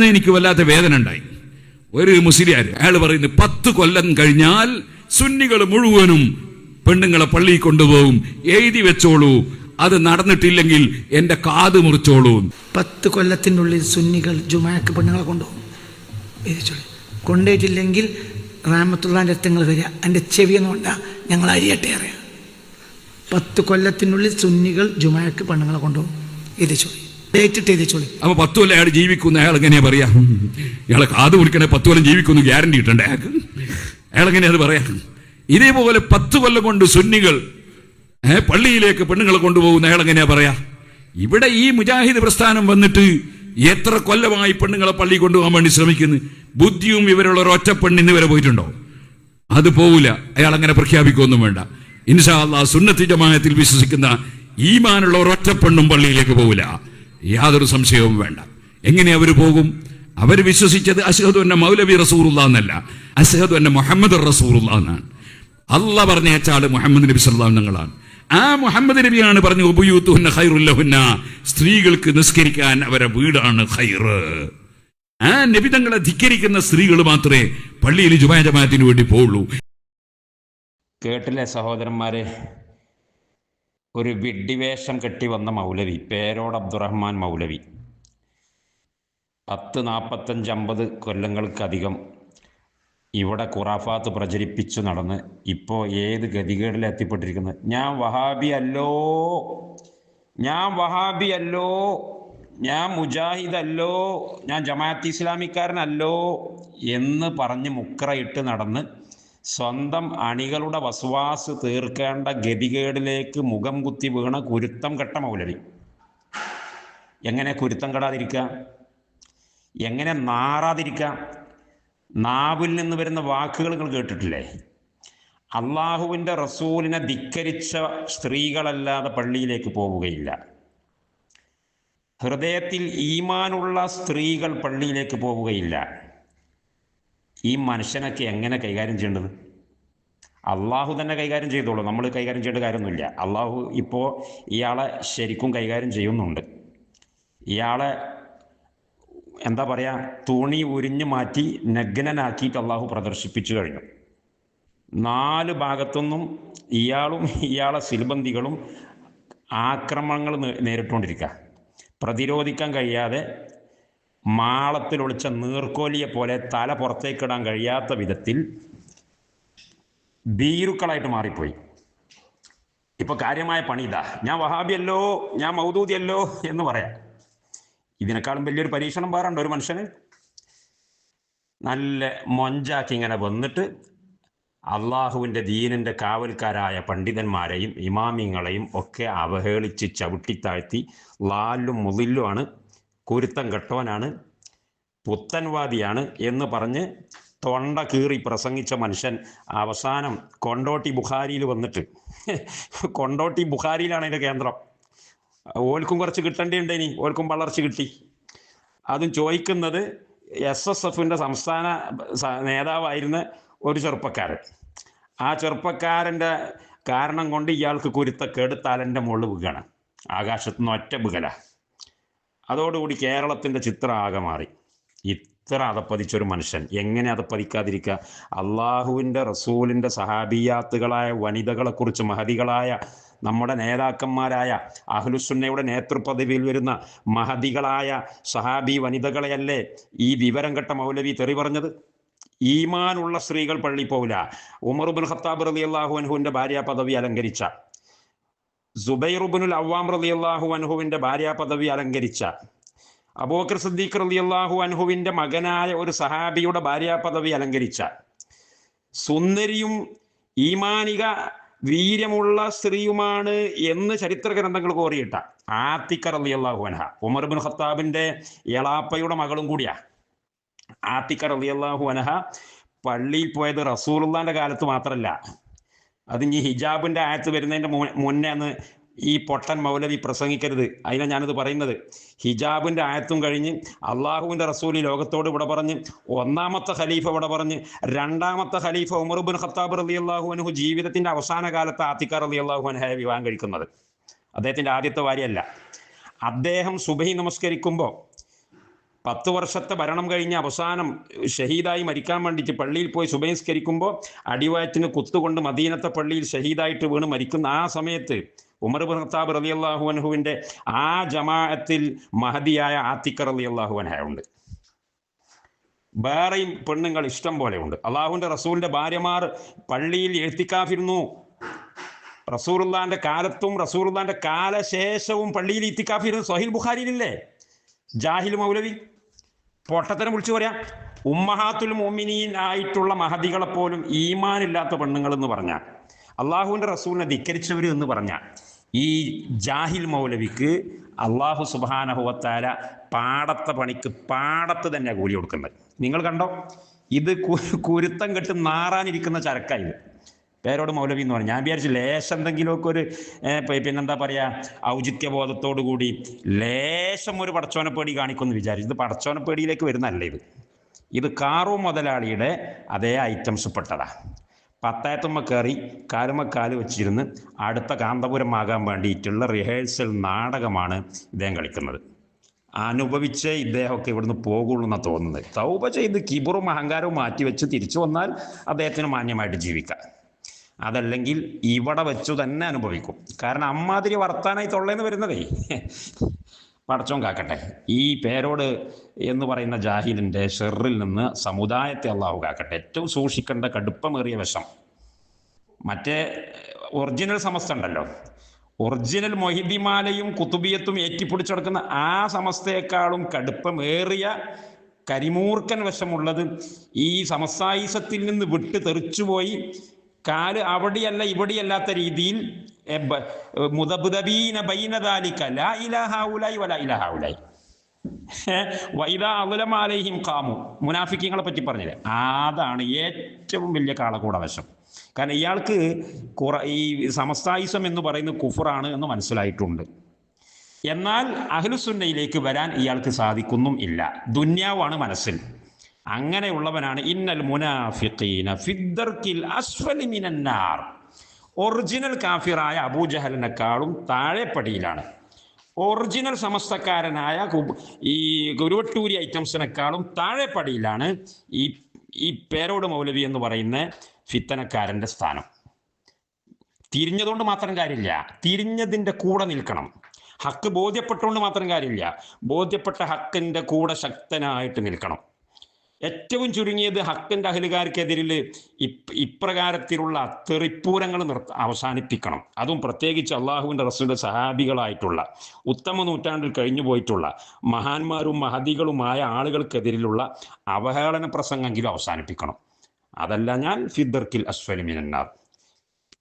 എനിക്ക് വല്ലാത്ത വേദന ഉണ്ടായി. ഒരു മുസ്ലിയാർ അയാൾ പറയുന്നു 10 കൊല്ലം കഴിഞ്ഞാൽ സുന്നികൾ മുഴുവനും പെണ്ണുങ്ങളെ പള്ളിയിൽ കൊണ്ടുപോകും, എഴുതി വെച്ചോളൂ, അത് നടന്നിട്ടില്ലെങ്കിൽ എന്റെ കാത് മുറിച്ചോളൂ. 10 കൊല്ലത്തിനുള്ളിൽ സുന്നികൾ ജുമാക്ക് പെണ്ണുങ്ങളെ കൊണ്ടുപോകും, കൊണ്ടുപോയിട്ടില്ലെങ്കിൽ റാമത്തുള്ളാന്റെ അടുത്തങ്ങൾ വരിക, എൻ്റെ ചെവിയെന്ന് കൊണ്ടാ ഞങ്ങൾ അരിയട്ടെ അറിയാം. 10 കൊല്ലത്തിനുള്ളിൽ സുന്നികൾ ജുമാക്ക് പെണ്ണുങ്ങളെ കൊണ്ടുപോകും, എഴുതിച്ചോളി, ഡേറ്റിട്ട് എഴുതിച്ചോളി. അപ്പൊ 10 കൊല്ലം അയാൾ ജീവിക്കുന്ന അയാൾ എങ്ങനെയാ പറയാ? ഇയാളെ കാത് മുറിക്കണേ 10 കൊല്ലം ജീവിക്കുന്നു ഗ്യാരണ്ടി കിട്ടണ്ടേ അയാൾക്ക്? അയാൾ എങ്ങനെയാ അത് പറയാ? ഇതേപോലെ 10 കൊല്ലം കൊണ്ട് സുന്നികൾ പള്ളിയിലേക്ക് പെണ്ണുങ്ങളെ കൊണ്ടുപോകുന്ന അയാൾ എങ്ങനെയാ പറയാ? ഇവിടെ ഈ മുജാഹിദ് പ്രസ്ഥാനം വന്നിട്ട് എത്ര കൊല്ലമായി പെണ്ണുങ്ങളെ പള്ളി കൊണ്ടുപോകാൻ വേണ്ടി ശ്രമിക്കുന്നു. ബുദ്ധിയും ഇവരുള്ള ഒരൊറ്റ പെണ്ണിന്ന് വരെ പോയിട്ടുണ്ടോ? അത് പോവില്ല. അയാൾ അങ്ങനെ പ്രഖ്യാപിക്കൊന്നും വേണ്ട. ഇൻഷാ അല്ലാഹ് സുന്നത്തി ജമാഅത്തിൽ വിശ്വസിക്കുന്ന ഈമാനുള്ള ഒരൊറ്റ പെണ്ണും പള്ളിയിലേക്ക് പോവില്ല, യാതൊരു സംശയവും വേണ്ട. എങ്ങനെ അവർ പോകും? അവർ വിശ്വസിച്ചത് അശ്ഹദു അന്ന മൗലവി റസൂലുള്ളാഹ് എന്നല്ല, അശ്ഹദു അന്ന മുഹമ്മദ് റസൂലുള്ളാഹ് എന്നാണ്. അല്ലാഹ് പറഞ്ഞേച്ചാള് മുഹമ്മദ് നബി സല്ലല്ലാഹു അലൈഹി വസല്ലം. ആ മുഹമ്മദ് നബിയാണ് പറഞ്ഞു ഉബയൂതുഹുന്ന ഖൈറുൽ ലഹുന്ന, സ്ത്രീകൾക്ക് നിസ്കരിക്കാൻ അവരെ വീടാണ് ഖൈറ്. ആ നബി തങ്ങളെ ധിക്കരിക്കുന്ന സ്ത്രീകൾ മാത്രമേ പള്ളിയിൽ ജുമാ ജമാഅത്തിന് വേണ്ടി പോവുള്ളൂ. കേട്ടില്ലേ സഹോദരന്മാരെ? ഒരു വിഡ്ഢിവേഷം കെട്ടി വന്ന മൗലവി, പേരോട് അബ്ദുറഹ്മാൻ മൗലവി, 10, 45, 50 കൊല്ലങ്ങൾക്കധികം ഇവിടെ ഖുറാഫാത്ത് പ്രചരിപ്പിച്ചു നടന്ന് ഇപ്പോൾ ഏത് ഗതികേടിൽ എത്തിപ്പെട്ടിരിക്കുന്നത്? ഞാൻ വഹാബി അല്ലോ, ഞാൻ വഹാബി അല്ലോ, ഞാൻ മുജാഹിദ് അല്ലോ, ഞാൻ ജമാഅത്ത് ഇസ്ലാമിക്കാരനല്ലോ എന്ന് പറഞ്ഞ് മുക്രയിട്ട് നടന്ന് സ്വന്തം അണികളുടെ വസ്വാസ് തീർക്കേണ്ട ഗതികേടിലേക്ക് മുഖം കുത്തി വീണ കുരുത്തം കെട്ട മൗലവി. എങ്ങനെ കുരുത്തം കെടാതിരിക്കുക? എങ്ങനെ നാറാതിരിക്കുക? നാവിൽ നിന്ന് വരുന്ന വാക്കുകൾ നിങ്ങൾ കേട്ടിട്ടില്ലേ? അള്ളാഹുവിൻ്റെ റസൂലിനെ ധിക്കരിച്ച സ്ത്രീകളല്ലാതെ പള്ളിയിലേക്ക് പോവുകയില്ല. ഹൃദയത്തിൽ ഈമാനുള്ള സ്ത്രീകൾ പള്ളിയിലേക്ക് പോവുകയില്ല. ഈ മനുഷ്യനൊക്കെ എങ്ങനെ കൈകാര്യം ചെയ്യേണ്ടത്? അള്ളാഹു തന്നെ കൈകാര്യം ചെയ്തോളൂ, നമ്മൾ കൈകാര്യം ചെയ്യേണ്ട കാര്യമൊന്നുമില്ല. അള്ളാഹു ഇപ്പോൾ ഇയാളെ ശരിക്കും കൈകാര്യം ചെയ്യുന്നുണ്ട്. ഇയാളെ എന്താ പറയുക, തുണി ഉരിഞ്ഞു മാറ്റി നഗ്നനാക്കിയിട്ട് അള്ളാഹു പ്രദർശിപ്പിച്ചു കഴിഞ്ഞു. 4 ഭാഗത്തുനിന്നും ഇയാളും ഇയാളെ സിൽബന്ദികളും ആക്രമണങ്ങൾ നേരിട്ടുകൊണ്ടിരിക്കുക. പ്രതിരോധിക്കാൻ കഴിയാതെ മാളത്തിൽ ഒളിച്ച നീർക്കോലിയെ പോലെ തല പുറത്തേക്കിടാൻ കഴിയാത്ത വിധത്തിൽ ഭീരുക്കളായിട്ട് മാറിപ്പോയി. ഇപ്പോൾ കാര്യമായ പണി ഇതാ, ഞാൻ വഹാബിയല്ലോ, ഞാൻ മൗദൂദിയല്ലോ എന്ന് പറയാം. ഇതിനേക്കാളും വലിയൊരു പരീക്ഷണം വേറുണ്ട് ഒരു മനുഷ്യന്. നല്ല മൊഞ്ചാക്കി ഇങ്ങനെ വന്നിട്ട് അള്ളാഹുവിൻ്റെ ദീനിൻ്റെ കാവൽക്കാരായ പണ്ഡിതന്മാരെയും ഇമാമിങ്ങളെയും ഒക്കെ അവഹേളിച്ച് ചവിട്ടിത്താഴ്ത്തി ലാലും മുതില്ലുമാണ്, കുരുത്തം കെട്ടവനാണ്, പുത്തൻവാദിയാണ് എന്ന് പറഞ്ഞ് തൊണ്ട കീറി പ്രസംഗിച്ച മനുഷ്യൻ അവസാനം കൊണ്ടോട്ടി ബുഖാരിയിൽ വന്നിട്ട്, കൊണ്ടോട്ടി ബുഖാരിയിലാണ് അതിൻ്റെ കേന്ദ്രം, ഓൽക്കും കുറച്ച് കിട്ടേണ്ടിയുണ്ട്, ഇനി ഓൽക്കും വളർച്ച കിട്ടി. അതും ചോദിക്കുന്നത് SSFൻ്റെ സംസ്ഥാന നേതാവായിരുന്ന ഒരു ചെറുപ്പക്കാരൻ. ആ ചെറുപ്പക്കാരൻ്റെ കാരണം കൊണ്ട് ഇയാൾക്ക് കുരുത്തക്കേട് തലൻ്റെ മുകളിൽ വീഴാണ്, ആകാശത്തുനിന്ന് ഒറ്റ വീകല. അതോടുകൂടി കേരളത്തിൻ്റെ ചിത്രം ആകെ മാറി. ഇത്ര അതപ്പതിച്ചൊരു മനുഷ്യൻ എങ്ങനെ അതപ്പതിക്കാതിരിക്കുക? അള്ളാഹുവിൻ്റെ റസൂലിൻ്റെ സഹാബിയാത്തുകളായ വനിതകളെക്കുറിച്ച്, മഹദികളായ നമ്മുടെ നേതാക്കന്മാരായ അഹ്ലുസുന്നയുടെ നേതൃപദവിയിൽ വരുന്ന മഹദികളായ സഹാബി വനിതകളെയല്ലേ ഈ വിവരം കെട്ട മൗലവി തെറി പറഞ്ഞത്? ഈമാനുള്ള സ്ത്രീകൾ പള്ളി പോവില്ല. ഉമർ ഇബ്നുൽ ഖത്താബ് റളിയല്ലാഹു അൻഹുവിൻ്റെ ഭാര്യ പദവി അലങ്കരിച്ച, സുബൈർ ഇബ്നുൽ അവ്വാം റളിയല്ലാഹു അൻഹുവിൻ്റെ ഭാര്യ പദവി അലങ്കരിച്ച, അബൂബക്കർ സിദ്ദീഖ് റളിയല്ലാഹു അൻഹുവിൻ്റെ മകനായ ഒരു സഹാബിയുടെ ഭാര്യ പദവി അലങ്കരിച്ച, സുന്ദരിയും ഈമാനിക വീര്യമുള്ള സ്ത്രീയുമാണ് എന്ന് ചരിത്ര ഗ്രന്ഥങ്ങൾ കോറിയിട്ട ആത്തിക്ക റളിയല്ലാഹു അൻഹ, ഉമർ ഇബ്നുൽ ഖത്താബിൻ്റെ എളാപ്പയുടെ മകളും കൂടിയാ. ആത്തിക്ക റളിയല്ലാഹു അൻഹ പള്ളിയിൽ പോയത് റസൂലുള്ളാഹിന്റെ കാലത്ത് മാത്രമല്ല, അത് ഇനി ഹിജാബിൻ്റെ ആയത്ത് വരുന്നതിൻ്റെ മുന്നേ അന്ന് ഈ പൊട്ടൻ മൗലവി പ്രസംഗിക്കരുത്, അതിനാണ് ഞാനിത് പറയുന്നത്. ഹിജാബിൻ്റെ ആയത്തും കഴിഞ്ഞ് അള്ളാഹുവിൻ്റെ റസൂൽ ലോകത്തോട് ഇവിടെ പറഞ്ഞ്, 1ാമത്തെ ഖലീഫ ഇവിടെ പറഞ്ഞ്, 2ാമത്തെ ഖലീഫ ഉമർ ഇബ്നുൽ ഖത്താബ് റളിയല്ലാഹു അൻഹു ജീവിതത്തിൻ്റെ അവസാന കാലത്ത് ആത്തിക്ക റളിയല്ലാഹു അൻഹയെ വിവാഹം കഴിക്കുന്നത്. അദ്ദേഹത്തിൻ്റെ ആദ്യത്തെ ഭാര്യയല്ല. അദ്ദേഹം സുബഹി നമസ്കരിക്കുമ്പോൾ 10 വർഷത്തെ ഭരണം കഴിഞ്ഞ് അവസാനം ഷഹീദായി മരിക്കാൻ വേണ്ടിയിട്ട് പള്ളിയിൽ പോയി സുബഹിസ്കരിക്കുമ്പോൾ അടിവയറ്റിന് കുത്തുകൊണ്ട് മദീനത്തെ പള്ളിയിൽ ഷഹീദായിട്ട് വീണ് മരിക്കുന്ന ആ സമയത്ത് ഉമർ ഇബ്നു ഖത്താബ് റളിയല്ലാഹു അൻഹുവിൻ്റെ ആ ജമാഅത്തിൽ മഹദിയായ ആത്തിക്ക റളിയല്ലാഹു അൻഹ ഉണ്ട്. വേറെയും പെണ്ണുങ്ങൾ ഇഷ്ടം പോലെ ഉണ്ട്. അള്ളാഹുവിൻ്റെ റസൂലിൻ്റെ ഭാര്യമാർ പള്ളിയിൽ ഇത്തിക്കാഫിരുന്നു. റസൂലുള്ളാഹിൻ്റെ കാലത്തും റസൂലുള്ളാഹിൻ്റെ കാലശേഷവും പള്ളിയിൽ ഇത്തിക്കാഫിരുന്നു. സ്വഹീഹ് ബുഖാരിയിലില്ലേ ജാഹിൽ മൗലവി പൊട്ടത്തരം വിളിച്ചു പറയാം. ഉമ്മഹാത്തുൽ മുഅ്മിനീൻ ആയിട്ടുള്ള മഹദികളെ പോലും ഈമാനില്ലാത്ത പെണ്ണുങ്ങൾ എന്ന് പറഞ്ഞാൽ, അള്ളാഹുവിൻ്റെ റസൂലിനെ ധിക്കരിച്ചവർ എന്ന് പറഞ്ഞാൽ, ഈ ജാഹിൽ മൗലവിക്ക് അള്ളാഹു സുബ്ഹാനഹു വ തആല പാടത്തെ പണിക്ക് പാടത്ത് തന്നെ കൂലി കൊടുക്കുന്നത്. നിങ്ങൾ കണ്ടോ, ഇത് കുരുത്തം കെട്ട് നാറാനിരിക്കുന്ന ചരക്കായത്. പേരോട് മൗലവി എന്ന് പറഞ്ഞു. ഞാൻ വിചാരിച്ചു ലേശം എന്തെങ്കിലുമൊക്കെ ഒരു പിന്നെന്താ പറയുക ഔചിത്യബോധത്തോടു കൂടി ലേശം ഒരു പടച്ചോനപ്പേടി കാണിക്കുമെന്ന് വിചാരിച്ചു. ഇത് പടച്ചോനപ്പേടിയിലേക്ക് വരുന്നല്ല. ഇത് കാറു മുതലാളിയുടെ അതേ ഐറ്റംസ് പെട്ടതാ. പത്തായത്തുമ്മ കയറി കാലുമ്മക്കാല് വെച്ചിരുന്ന് അടുത്ത കാന്തപുരം ആകാൻ വേണ്ടിയിട്ടുള്ള റിഹേഴ്സൽ നാടകമാണ് ഇദ്ദേഹം കളിക്കുന്നത്. അനുഭവിച്ചേ ഇദ്ദേഹമൊക്കെ ഇവിടുന്ന് പോകുള്ളൂ എന്നാണ് തോന്നുന്നത്. തൗബ ചെയ്ത് കിബറും അഹങ്കാരവും മാറ്റിവെച്ച് തിരിച്ചു വന്നാൽ അദ്ദേഹത്തിന് മാന്യമായിട്ട് ജീവിക്കാം. അതല്ലെങ്കിൽ ഇവിടെ വെച്ചു തന്നെ അനുഭവിക്കും. കാരണം അമ്മാതിരി വർത്താനായി തൊള്ളേന്ന് വരുന്നതേ. പടച്ചോൻ കാക്കട്ടെ. ഈ പേരോട് എന്ന് പറയുന്ന ജാഹിലിൻ്റെ ഷെറിൽ നിന്ന് സമുദായത്തെ അള്ളാഹു കാക്കട്ടെ. ഏറ്റവും സൂക്ഷിക്കേണ്ട കടുപ്പമേറിയ വിഷം മറ്റേ ഒറിജിനൽ സമസ്ത ഉണ്ടല്ലോ, ഒറിജിനൽ മൊഹിദ്ദിമാലയും കുത്തുബിയത്തും ഏറ്റിപ്പിടിച്ചെടുക്കുന്ന ആ സമസ്തയെക്കാളും കടുപ്പമേറിയ കരിമൂർക്കൻ വശമുള്ളത് ഈ സമസ്തായിസത്തിൽ നിന്ന് വിട്ട് തെറിച്ചുപോയി കാല് അവിടെയല്ല ഇവിടെയല്ലാത്ത രീതിയിൽ മുദബ്ദബീന ബൈന ദാലിക ലാ ഇലാഹ ഉലൈ വലാ ഇലാഹ ഉലൈ വഇദാ അളലമ അലൈഹിം ഖാമു. മുനാഫിക്കീങ്ങളെ പറ്റി പറഞ്ഞില്ലേ, അതാണ് ഏറ്റവും വലിയ കാളകൂടവശം. കാരണം ഇയാൾക്ക് ഈ സമസ്തായിസം എന്ന് പറയുന്നത് കുഫറാണ് എന്ന് മനസ്സിലായിട്ടുണ്ട്. എന്നാൽ അഹ്ലുസുന്നയിലേക്ക് വരാൻ ഇയാൾക്ക് സാധിക്കുന്നും ഇല്ല. ദുന്യാവാണ് മനസ്സിൽ. അങ്ങനെയുള്ളവനാണ് ഇന്നൽ മുനാഫിഖീന ഫിദ്ദർക്കിൽ അസ്ഫലി മിനന്നാർ. ഒറിജിനൽ കാഫിറായ അബൂജഹലിനെക്കാളും താഴെപ്പടിയിലാണ്. ഒറിജിനൽ സമസ്തക്കാരനായ ഈ ഗുരുവട്ടൂരി ഐറ്റംസിനെക്കാളും താഴെപ്പടിയിലാണ് ഈ പേരോട് മൗലവി എന്ന് പറയുന്ന ഫിത്തനക്കാരൻ്റെ സ്ഥാനം. തിരിഞ്ഞതുകൊണ്ട് മാത്രം കാര്യമില്ല, തിരിഞ്ഞതിൻ്റെ കൂടെ നിൽക്കണം. ഹക്ക് ബോധ്യപ്പെട്ടുകൊണ്ട് മാത്രം കാര്യമില്ല, ബോധ്യപ്പെട്ട ഹക്കിൻ്റെ കൂടെ ശക്തനായിട്ട് നിൽക്കണം. ഏറ്റവും ചുരുങ്ങിയത് ഹക്കിൻ്റെ അഹലുകാർക്കെതിരിൽ ഇപ്രകാരത്തിലുള്ള തെറിപ്പൂരങ്ങൾ അവസാനിപ്പിക്കണം. അതും പ്രത്യേകിച്ച് അള്ളാഹുവിൻ്റെ റസൂലിൻ്റെ സഹാബികളായിട്ടുള്ള ഉത്തമ നൂറ്റാണ്ടിൽ കഴിഞ്ഞു പോയിട്ടുള്ള മഹാന്മാരും മഹദികളുമായ ആളുകൾക്കെതിരിലുള്ള അവഹേളന പ്രസംഗമെങ്കിലും അവസാനിപ്പിക്കണം. അതല്ല ഞാൻ ഫിദ്ദർക്കിൽ അസ്ഫലി മിനന്നാർ.